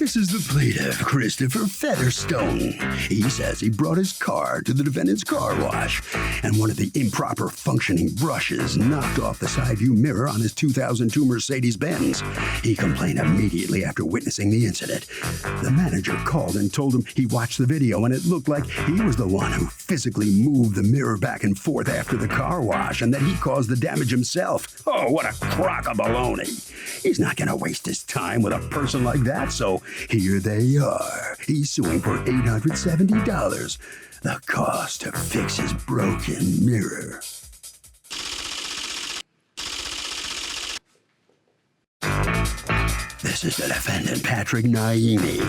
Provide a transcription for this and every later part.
This is the plaintiff, Christopher Featherstone. He says he brought his car to the defendant's car wash, and one of the improper functioning brushes knocked off the side view mirror on his 2002 Mercedes-Benz. He complained immediately after witnessing the incident. The manager called and told him he watched the video, and it looked like he was the one who physically moved the mirror back and forth after the car wash, and that he caused the damage himself. Oh, what a crock of baloney. He's not going to waste his time with a person like that, so here they are. He's suing for $870, the cost to fix his broken mirror. This is the defendant, Patrick Naimi.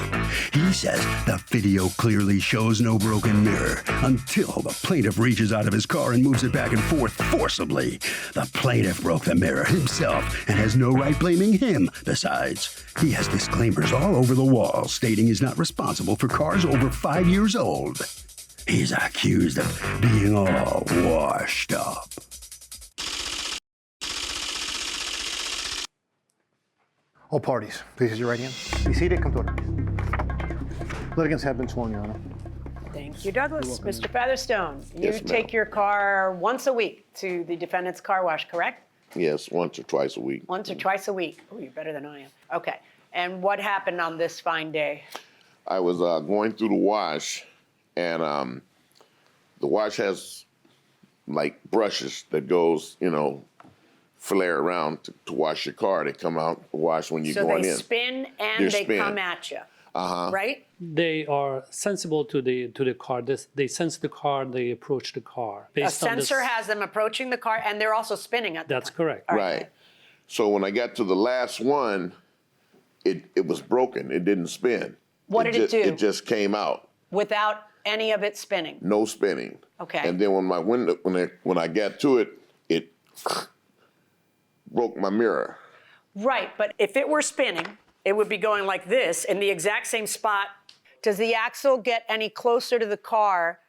He says the video clearly shows no broken mirror until the plaintiff reaches out of his car and moves it back and forth forcibly. The plaintiff broke the mirror himself and has no right blaming him. Besides, he has disclaimers all over the wall stating he's not responsible for cars over 5 years old. He's accused of being all washed up. All parties, please raise your right hand. Be seated. Come to order, please. Litigants have been sworn, Your Honor. Thank you, Douglas. Mr. Featherstone, you Yes, ma'am. take your car once a week to the defendant's car wash, correct? Yes, once or twice a week. Once or twice a week. Oh, you're better than I am. Okay. And what happened on this fine day? I was going through the wash, and the wash has like brushes that goes, flare around to wash your car. They come out wash when you're So going they in. spin and They spin. come at you, right? They are sensible to the car. They sense the car. They approach the car. A Based on sensor this, has them approaching the car, and they're also spinning at the That's time. correct. All Right. So when I got to the last one, it was broken. It didn't spin. What did it do? It just came out. Without any of it spinning. No spinning. Okay. And then when I got to it, it broke my mirror. Right, but if it were spinning, it would be going like this in the exact same spot. Does the axle get any closer to the car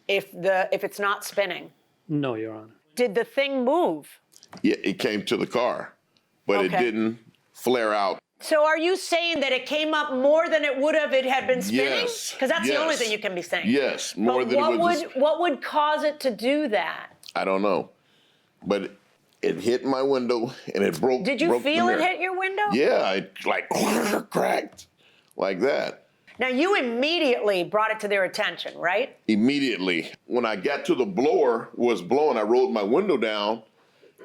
if it's not spinning? No, Your Honor. Did the thing move? Yeah, it came to the car, but it Okay. didn't flare out. So are you saying that it came up more than it would have if it had been spinning? Yes, Because that's the only yes. thing you can be saying. Yes, more But than it would. what would cause it to do that? I don't know, but it hit my window and it broke. Did you broke the feel it mirror. hit your window? Yeah, it like cracked like that. Now you immediately brought it to their attention, right? Immediately, when I got to the blower was blowing, I rolled my window down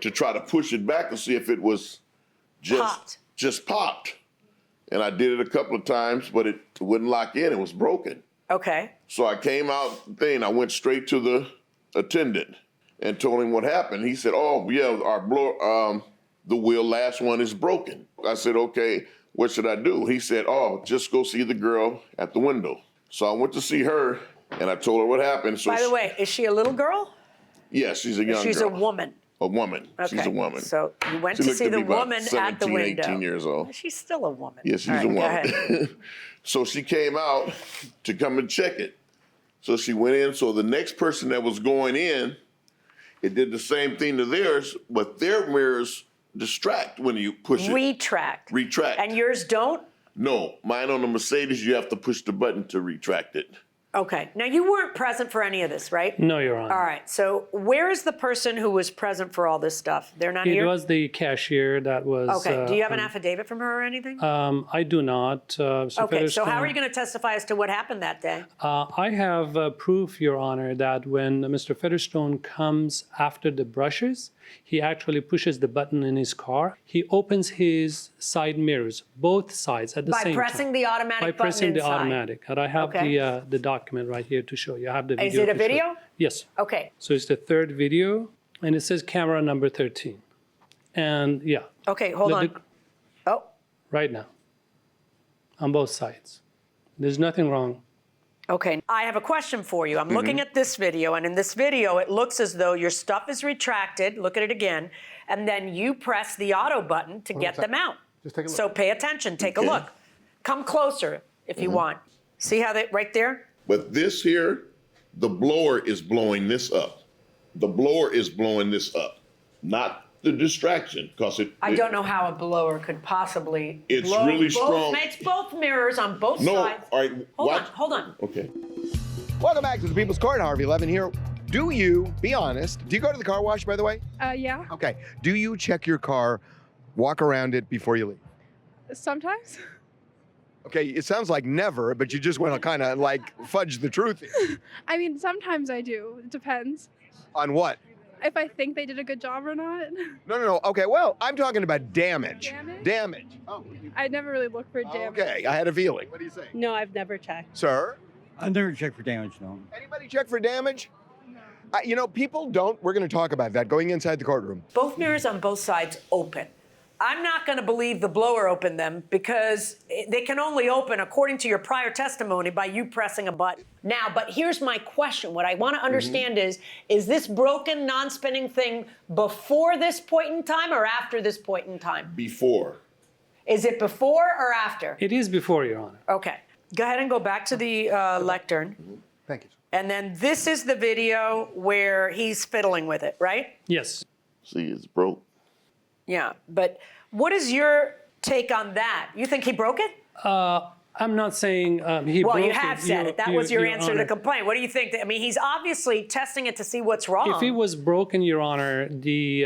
to try to push it back to see if it was just popped. And I did it a couple of times, but it wouldn't lock in. It was broken. Okay. So I came out I went straight to the attendant and told him what happened. He said, "Oh, yeah, our blower, the last one is broken." I said, "Okay, what should I do?" He said, "Oh, just go see the girl at the window." So I went to see her, and I told her what happened. So By the way, is she a little girl? yes, she's a young girl. She's a woman. A woman. Okay. She's a woman. So you went She to looked see to the be about woman at the 17, window. 18 years old. She's still a woman. Yes, she's All right, a go woman. ahead. So she came out to come and check it. So she went in. So the next person that was going in, it did the same thing to theirs, but their mirrors distract when you push it. Retract. Retract. And yours don't? No, mine on the Mercedes, you have to push the button to retract it. Okay. Now you weren't present for any of this, right? No, Your Honor. All right. So where is the person who was present for all this stuff? They're not It here? was the cashier that was. Okay. Do you have an affidavit from her or anything? I do not. Okay. So how are you going to testify as to what happened that day? I have proof, Your Honor, that when Mr. Featherstone comes after the brushes, he actually pushes the button in his car. He opens his side mirrors, both sides at the By same pressing time. the automatic By button pressing the inside. automatic. And I have Okay. the document right here to show you. I have the video. Is it a to show video? you. Yes. Okay. So it's the third video, and it says camera number 13. And yeah. Okay. Hold on. Oh. Right now. On both sides. There's nothing wrong. Okay, I have a question for you. I'm looking at this video, and in this video, it looks as though your stuff is retracted. Look at it again. And then you press the auto button to get them out. Just take a look. So pay attention. Take a Okay. look. Come closer if you want. See how they, right there? But this here, the blower is blowing this up. The blower is blowing this up, not the distraction, because I don't know how a blower could possibly It's blow really both, strong. It's both mirrors on both No, sides. all right, Hold on. Okay. Welcome back to the People's Court. Harvey Levin here. Do you, be honest, do you go to the car wash, by the way? Yeah, Okay. Do you check your car, walk around it before you leave? sometimes. Okay, it sounds like never, but you just want to kind of like fudge the truth here. I mean, sometimes I do. It depends On what? if I think they did a good job or not. No. Okay, well, I'm talking about damage. Damage? Damage. Oh, I never really look for damage. okay. I had a feeling. What do you say? No, I've never checked. Sir? I never check for damage, no. Anybody check for damage? You know, people don't. We're going to talk about that going inside the courtroom. Both mirrors on both sides open. I'm not going to believe the blower opened them because they can only open, according to your prior testimony, by you pressing a button. Now, but here's my question. What I want to understand is this broken, non-spinning thing before this point in time or after this point in time? Before. Is it before or after? It is before, Your Honor. Okay. Go ahead and go back to the lectern. Thank you. And then this is the video where he's fiddling with it, right? Yes. See, it's broke. Yeah. But what is your take on that? You think he broke it? I'm not saying he Well, broke you have said it. That was your answer to the Honor. complaint. What do you think? I mean, he's obviously testing it to see what's wrong. If it was broken, Your Honor, the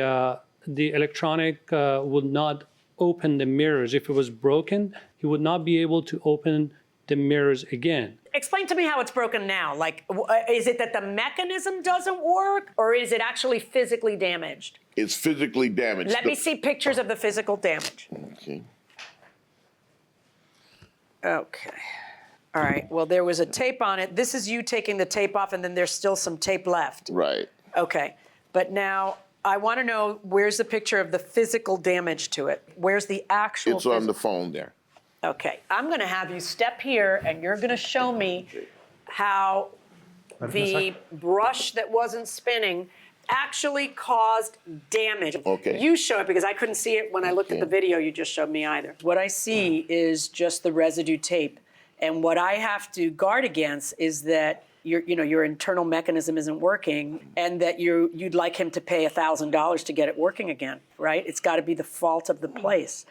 electronic would not open the mirrors. If it was broken, he would not be able to open the mirrors again. Explain to me how it's broken now. Like, is it that the mechanism doesn't work, or is it actually physically damaged? It's physically damaged. Let me see pictures of the physical damage. Okay. Okay. All right. Well, there was a tape on it. This is you taking the tape off, and then there's still some tape left. Right. Okay. But now I want to know, where's the picture of the physical damage to it? Where's the actual It's on the phone there. Okay, I'm going to have you step here, and you're going to show me how the brush that wasn't spinning actually caused damage. Okay. You show it because I couldn't see it when I looked at the video you just showed me either. What I see is just the residue tape, and what I have to guard against is that your internal mechanism isn't working, and that you'd like him to pay $1,000 to get it working again, right? It's got to be the fault of the place.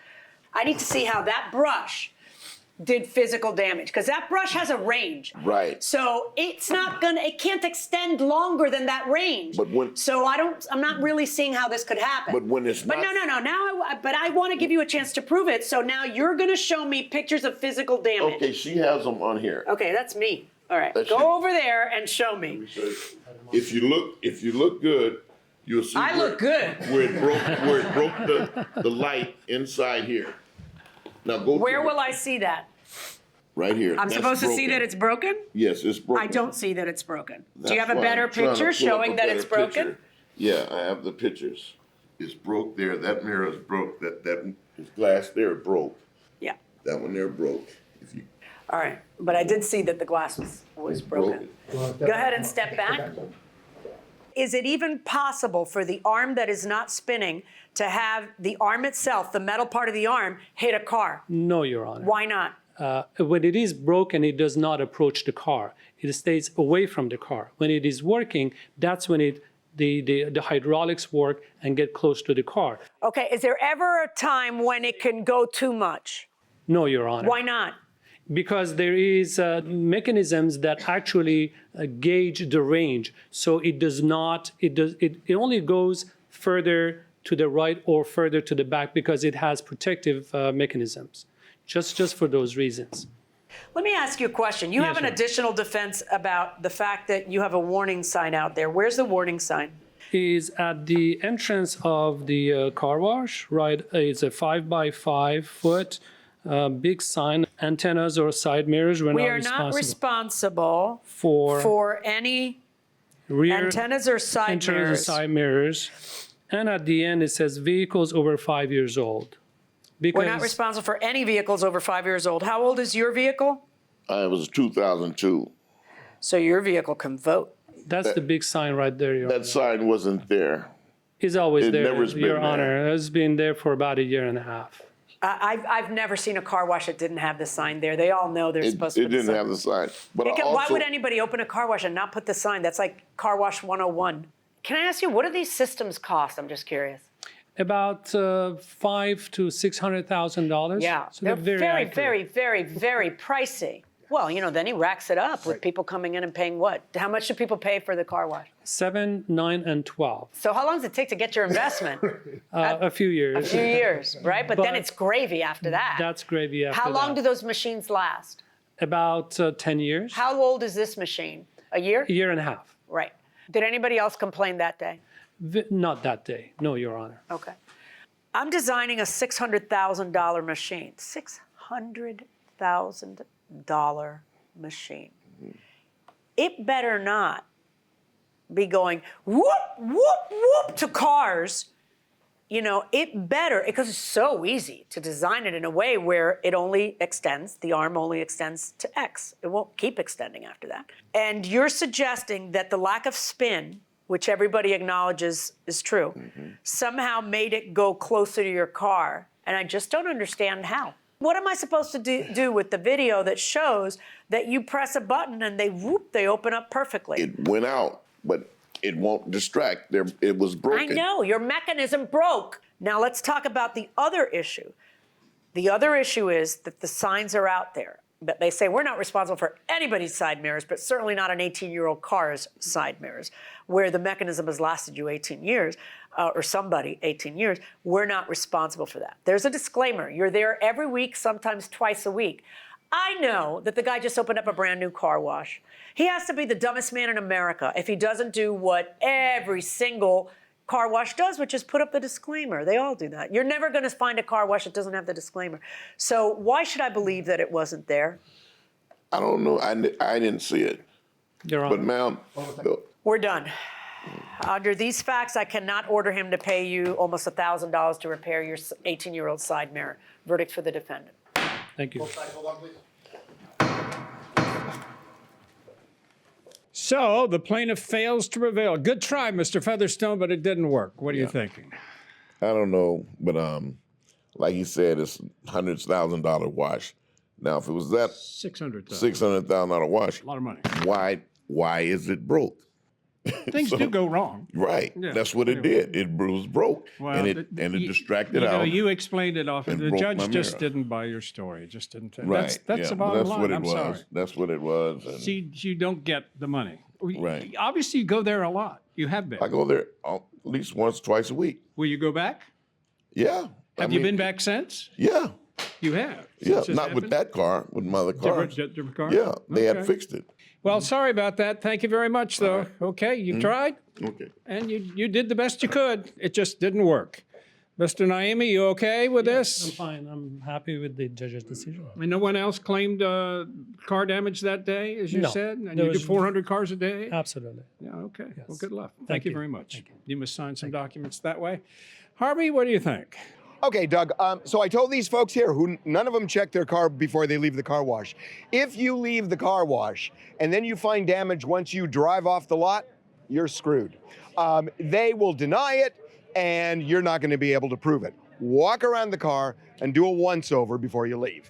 I need to see how that brush did physical damage, because that brush has a range. Right. So it can't extend longer than that range. But when- So I'm not really seeing how this could happen. But when it's But not- no. But I want to give you a chance to prove it. So now you're going to show me pictures of physical damage. Okay, she has them on here. Okay, that's me. All right, That's go you. over there and show me. If you look good, you'll see. I look good. Where it broke the light inside here. Now go. Where will I see that? Right here. I'm That's supposed to see broken. that it's broken? Yes, it's broken. I don't see that it's broken. Do That's you have a why better I'm trying to picture pull up showing a that better it's broken? picture. Yeah, I have the pictures. It's broke there. That mirror is broke. That glass there broke. Yeah. That one there broke. If you All right, but I did see that the glass was broken. Go ahead and step back. Is it even possible for the arm that is not spinning to have the arm itself, the metal part of the arm, hit a car? No, Your Honor. Why not? When it is broken, it does not approach the car. It stays away from the car. When it is working, that's when the hydraulics work and get close to the car. Okay, is there ever a time when it can go too much? No, Your Honor. Why not? Because there is mechanisms that actually gauge the range. So it does not, it only goes further to the right or further to the back because it has protective mechanisms, just for those reasons. Let me ask you a question. You have an ma'am. additional defense about the fact that you have a warning sign out there. Where's the warning sign? Is at the entrance of the car wash, right? It's a 5 by 5 foot big sign. Antennas or side mirrors were We not are responsible not responsible for for any rear antennas or side antennas or mirrors. side mirrors. And at the end, it says vehicles over 5 years old. Because We're not responsible for any vehicles over 5 years old. How old is your vehicle? it was 2002. So your vehicle can vote. that's the big sign right there, Your Honor. That sign wasn't there. It's always it there, never's been Your there. Honor. It's been there for about 1.5 years. I've never seen a car wash that didn't have the sign there. They all know they're It, supposed to it put the didn't sign. have the sign. But I Why also, would anybody open a car wash and not put the sign? That's like Car Wash 101. Can I ask you, what do these systems cost? I'm just curious. About $500,000 to $600,000. Yeah, so they're very, accurate. very, very, very pricey. Well, then he racks it up with people coming in and paying what? How much do people pay for the car wash? 7, 9, and 12. So how long does it take to get your investment? A few years. A few years, right? But then But it's gravy after that. That's gravy after How long that. do those machines last? About 10 years. How old is this machine? A year? A year and a half. Right. Did anybody else complain that day? Not that day, no, Your Honor. Okay. I'm designing a $600,000 machine. $600,000 machine. It better not be going whoop, whoop, whoop to cars. It better, because it's so easy to design it in a way where the arm only extends to X. It won't keep extending after that. And you're suggesting that the lack of spin, which everybody acknowledges is true, somehow made it go closer to your car. And I just don't understand how. What am I supposed to do with the video that shows that you press a button and they open up perfectly? It went out, but it won't distract. It was broken. I know, your mechanism broke. Now let's talk about the other issue. The other issue is that the signs are out there. But they say we're not responsible for anybody's side mirrors, but certainly not an 18-year-old car's side mirrors, where the mechanism has lasted you 18 years, or somebody 18 years. We're not responsible for that. There's a disclaimer. You're there every week, sometimes twice a week. I know that the guy just opened up a brand new car wash. He has to be the dumbest man in America if he doesn't do what every single car wash does, which is put up the disclaimer. They all do that. You're never going to find a car wash that doesn't have the disclaimer. So why should I believe that it wasn't there? I don't know. I didn't see it. Your Honor. But, ma'am, We're done. Under these facts, I cannot order him to pay you almost $1,000 to repair your 18-year-old side mirror. Verdict for the defendant. Thank you. So the plaintiff fails to prevail. Good try, Mr. Featherstone, but it didn't work. What are you thinking? I don't know, but like he said, it's $100,000 wash. Now, if it was that $600,000 wash, A lot of money. why is it broke? Things do go wrong. Right. Yeah. That's what it did. It was broke, Well, and it distracted out. You explained it off. and The broke judge my just mirror. didn't buy your story. It just didn't. Right. That's yeah, the but bottom that's line. what it I'm was. sorry. That's what it was. And See, you don't get the money. Right. Obviously, you go there a lot. You have been. I go there at least once, twice a week. Will you go back? Yeah. Have you been back since? Yeah. You have. Yeah. Since this Not with happened? that car, with my other car. Different car? Yeah. They Okay. had fixed it. Well, sorry about that. Thank you very much, though. Okay, you tried, Okay. and you did the best you could. It just didn't work. Mr. Naimi, you okay with I'm this? fine. I'm happy with the judge's decision. And no one else claimed car damage that day, as you No. said? And There you do was- 400 cars a day? Absolutely. Yeah, okay. Well, Yes. good luck. Thank Thank you you. very much. Thank you. You must sign some documents that way. Harvey, what do you think? Okay, Doug. So I told these folks here who none of them check their car before they leave the car wash. If you leave the car wash and then you find damage once you drive off the lot, you're screwed. They will deny it, and you're not going to be able to prove it. Walk around the car and do a once-over before you leave.